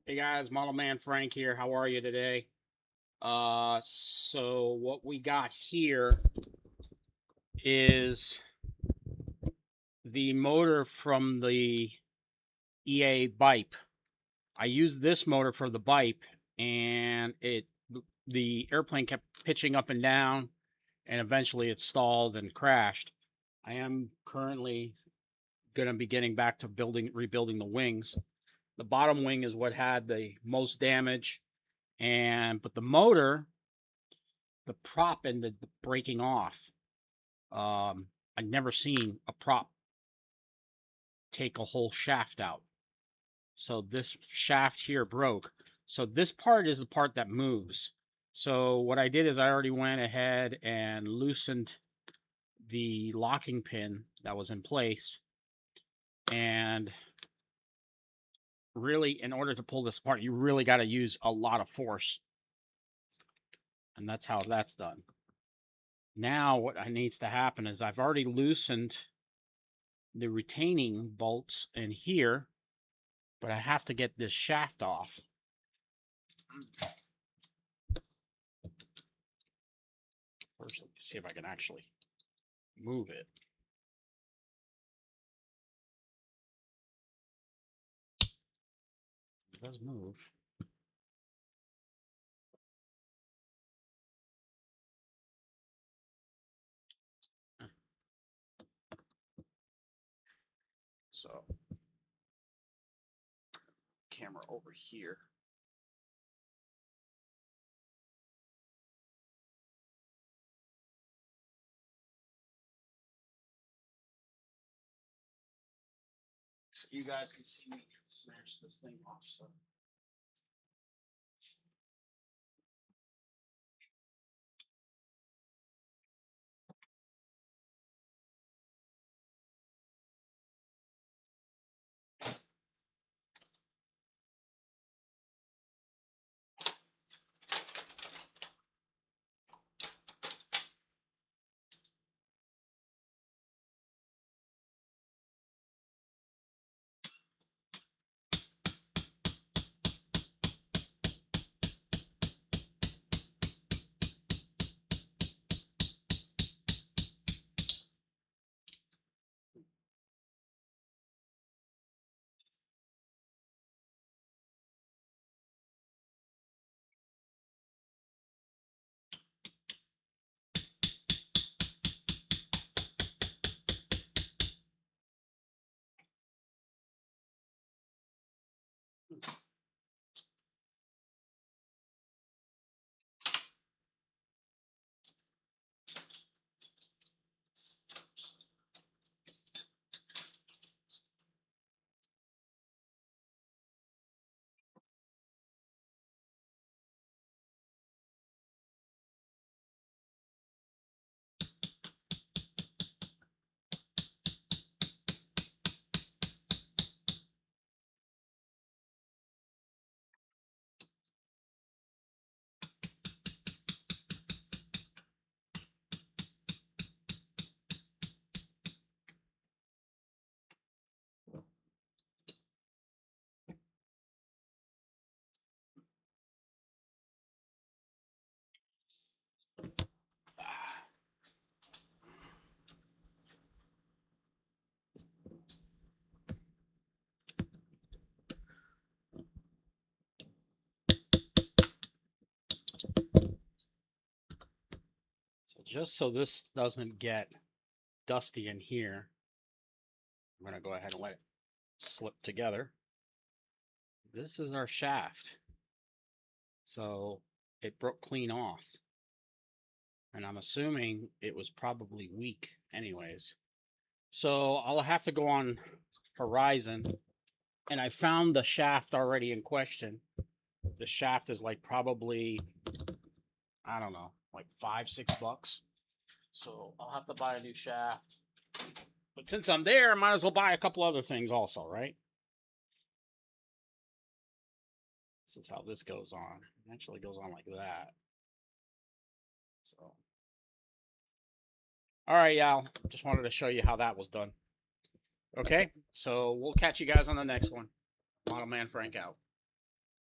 Hey guys, Model Man Frank here. How are you today? So what we got here is the motor from the EAA Bipe. I used this motor for the Bipe, and the airplane kept pitching up and down, and eventually it stalled and crashed. I am currently going to be getting back to rebuilding the wings. The bottom wing is what had the most damage, but the motor, the prop ended up breaking off. I'd never seen a prop take a whole shaft out. So this shaft here broke. So this part is the part that moves. So what I did is I already went ahead and loosened the locking pin that was in place. And really, in order to pull this apart, you really got to use a lot of force. And that's how that's done. Now what needs to happen is I've already loosened the retaining bolts in here, but I have to get this shaft off. First, let me see if I can actually move it. It does move. So, camera over here. So you guys can see me smash this thing off. So. So just so this doesn't get dusty in here, I'm going to go ahead and let it slip together. This is our shaft. So it broke clean off. And I'm assuming it was probably weak anyways. So I'll have to go on Horizon, and I found the shaft already in question. The shaft is like probably, I don't know, like $5-6. So I'll have to buy a new shaft. But since I'm there, I might as well buy a couple other things also, right? This is how this goes on. It actually goes on like that. So, all right, y'all. Just wanted to show you how that was done. Okay, so we'll catch you guys on the next one. Model Man Frank out.